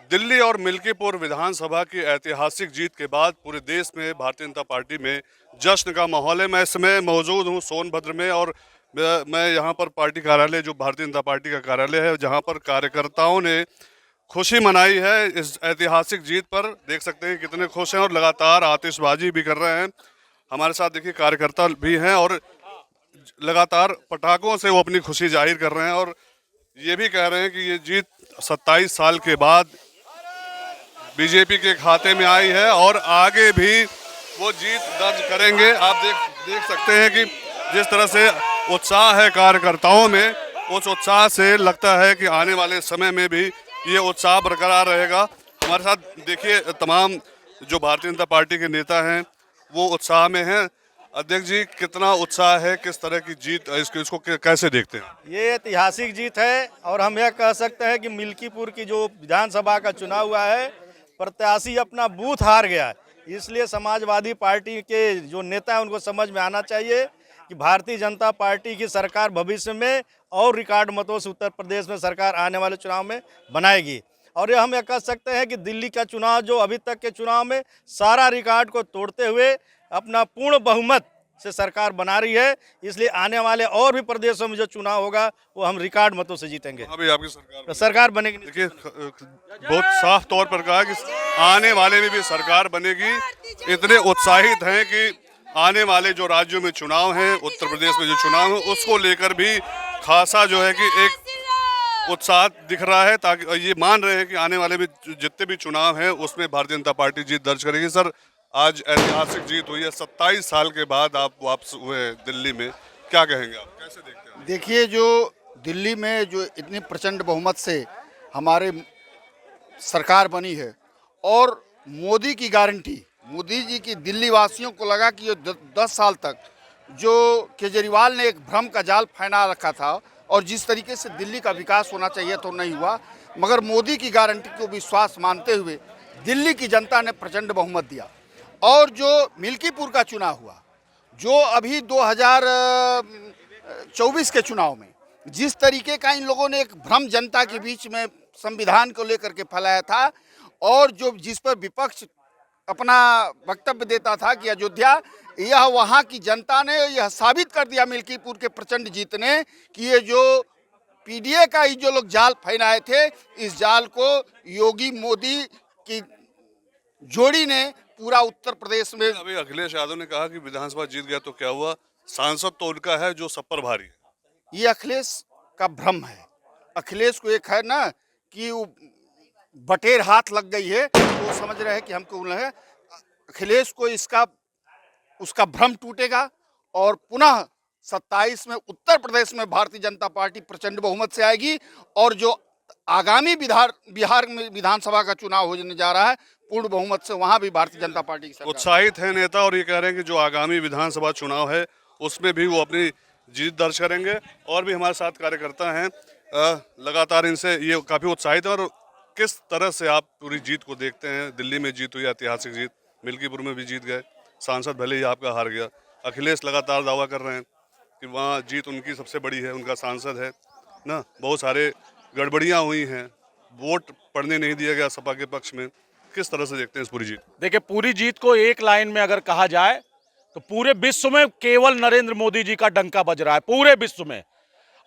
दिल्ली और मिल्कीपुर विधानसभा की ऐतिहासिक जीत के बाद पूरे देश में भारतीय जनता पार्टी में जश्न का माहौल है। मैं इस समय मौजूद हूं सोनभद्र में और मैं यहां पर पार्टी कार्यालय, जो भारतीय जनता पार्टी का कार्यालय है, जहां पर कार्यकर्ताओं ने खुशी मनाई है इस ऐतिहासिक जीत पर। देख सकते हैं कितने खुश हैं और लगातार आतिशबाजी भी कर रहे हैं। हमारे साथ देखिए कार्यकर्ता भी हैं और लगातार पटाखों से वो अपनी खुशी जाहिर कर रहे हैं और ये भी कह रहे हैं कि ये जीत 27 साल के बाद बीजेपी के खाते में आई है और आगे भी वो जीत दर्ज करेंगे। आप देख सकते हैं कि जिस तरह से उत्साह है कार्यकर्ताओं में, उस उत्साह से लगता है कि आने वाले समय में भी ये उत्साह बरकरार रहेगा। हमारे साथ देखिए तमाम जो भारतीय जनता पार्टी के नेता हैं वो उत्साह में हैं। अध्यक्ष जी, कितना उत्साह है, किस तरह की जीत, इसको कैसे देखते हैं? ये ऐतिहासिक जीत है और हम यह कह सकते हैं कि मिल्कीपुर की जो विधानसभा का चुनाव हुआ है, प्रत्याशी अपना बूथ हार गया है। इसलिए समाजवादी पार्टी के जो नेता हैं उनको समझ में आना चाहिए कि भारतीय जनता पार्टी की सरकार भविष्य में और रिकॉर्ड मतों से उत्तर प्रदेश में सरकार आने वाले चुनाव में बनाएगी। और ये हम यह कह सकते हैं कि दिल्ली का चुनाव जो अभी तक के चुनाव में सारा रिकॉर्ड को तोड़ते हुए अपना पूर्ण बहुमत से सरकार बना रही है। इसलिए आने वाले और भी प्रदेशों में जो चुनाव होगा वो हम रिकॉर्ड मतों से जीतेंगे। अभी आपकी सरकार बनेगी। देखिए बहुत साफ तौर पर कहा कि आने वाले में भी सरकार बनेगी। इतने उत्साहित हैं कि आने वाले जो राज्यों में चुनाव हैं, उत्तर प्रदेश में जो चुनाव है, उसको लेकर भी खासा जो है कि एक उत्साह दिख रहा है, ताकि ये मान रहे हैं कि आने वाले भी जितने भी चुनाव हैं उसमें भारतीय जनता पार्टी जीत दर्ज करेगी। सर, आज ऐतिहासिक जीत हुई है, 27 साल के बाद आप वापस हुए दिल्ली में, क्या कहेंगे आप, कैसे देखते हैं? देखिए, जो दिल्ली में जो इतनी प्रचंड बहुमत से हमारे सरकार बनी है और मोदी की गारंटी, मोदी जी की दिल्ली वासियों को लगा कि ये 10 साल तक जो केजरीवाल ने एक भ्रम का जाल फैला रखा था और जिस तरीके से दिल्ली का विकास होना चाहिए तो नहीं हुआ, मगर मोदी की गारंटी को विश्वास मानते हुए दिल्ली की जनता ने प्रचंड बहुमत दिया। और जो मिल्कीपुर का चुनाव हुआ, जो अभी 2024 के चुनाव में जिस तरीके का इन लोगों ने एक भ्रम जनता के बीच में संविधान को लेकर के फैलाया था और जो जिस पर विपक्ष अपना वक्तव्य देता था कि अयोध्या, यह वहाँ की जनता ने यह साबित कर दिया मिल्कीपुर के प्रचंड जीत ने कि ये जो पीडीए का ये जो लोग जाल फैलाए थे, इस जाल को योगी मोदी की जोड़ी ने पूरा उत्तर प्रदेश में। अभी अखिलेश यादव ने कहा कि विधानसभा जीत गया तो क्या हुआ, सांसद तो उनका है जो सब पर भारी है। ये अखिलेश का भ्रम है। अखिलेश को एक है ना कि बटेर हाथ लग गई है तो वो समझ रहे हैं कि हमको उन्हें, अखिलेश को उसका भ्रम टूटेगा और पुनः 27 में उत्तर प्रदेश में भारतीय जनता पार्टी प्रचंड बहुमत से आएगी और जो आगामी बिहार में विधानसभा का चुनाव होने जा रहा है पूर्ण बहुमत से, वहां भी भारतीय जनता पार्टी की सरकार। उत्साहित है नेता और ये कह रहे हैं कि जो आगामी विधानसभा चुनाव है उसमें भी वो अपनी जीत दर्ज करेंगे। और भी हमारे साथ कार्यकर्ता हैं, लगातार इनसे ये काफी उत्साहित है। और किस तरह से आप पूरी जीत को देखते हैं? दिल्ली में जीत हुई, ऐतिहासिक जीत, मिल्कीपुर में भी जीत गए, सांसद भले ही आपका हार गया, अखिलेश लगातार दावा कर रहे हैं कि वहाँ जीत उनकी सबसे बड़ी है, उनका सांसद है ना। बहुत सारे गड़बड़ियाँ हुई हैं, वोट पड़ने नहीं दिया गया सपा के पक्ष में। किस तरह से देखते हैं इस पूरी जीत? देखिए, पूरी जीत को एक लाइन में अगर कहा जाए तो पूरे विश्व में केवल नरेंद्र मोदी जी का डंका बज रहा है। पूरे विश्व में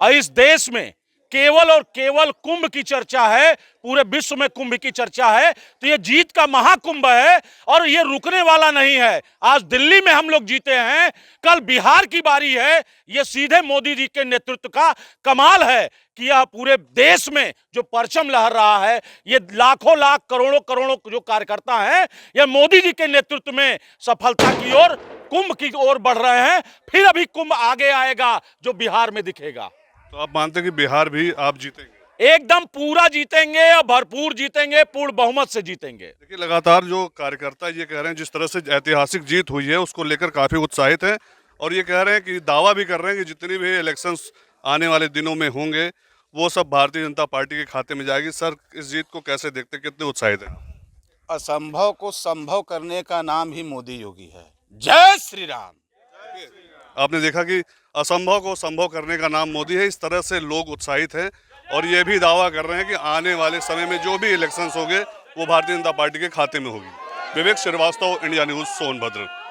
और इस देश में केवल और केवल कुंभ की चर्चा है, पूरे विश्व में कुंभ की चर्चा है। तो ये जीत का महाकुंभ है और ये रुकने वाला नहीं है। आज दिल्ली में हम लोग जीते हैं, कल बिहार की बारी है। ये सीधे मोदी जी के नेतृत्व का कमाल है कि यह पूरे देश में जो परचम लहर रहा है, ये लाखों लाख करोड़ों करोड़ों जो कार्यकर्ता हैं, ये मोदी जी के नेतृत्व में सफलता की ओर, कुंभ की ओर बढ़ रहे हैं। फिर अभी कुंभ आगे आएगा जो बिहार में दिखेगा। तो आप मानते हैं कि बिहार भी आप जीतेंगे? एकदम पूरा जीतेंगे और भरपूर जीतेंगे, पूर्ण बहुमत से जीतेंगे। देखिए, लगातार जो कार्यकर्ता ये कह रहे हैं, जिस तरह से ऐतिहासिक जीत हुई है उसको लेकर काफी उत्साहित हैं और ये कह रहे हैं कि दावा भी कर रहे हैं कि जितनी भी इलेक्शंस आने वाले दिनों में होंगे वो सब भारतीय जनता पार्टी के खाते में जाएगी। सर, इस जीत को कैसे देखते हैं, कितने उत्साहित हैं? असंभव को संभव करने का नाम ही मोदी योगी है। जय श्री राम। आपने देखा कि असंभव को संभव करने का नाम मोदी है। इस तरह से लोग उत्साहित हैं और ये भी दावा कर रहे हैं कि आने वाले समय में जो भी इलेक्शंस होंगे वो भारतीय जनता पार्टी के खाते में होगी। विवेक श्रीवास्तव, इंडिया न्यूज़, सोनभद्र।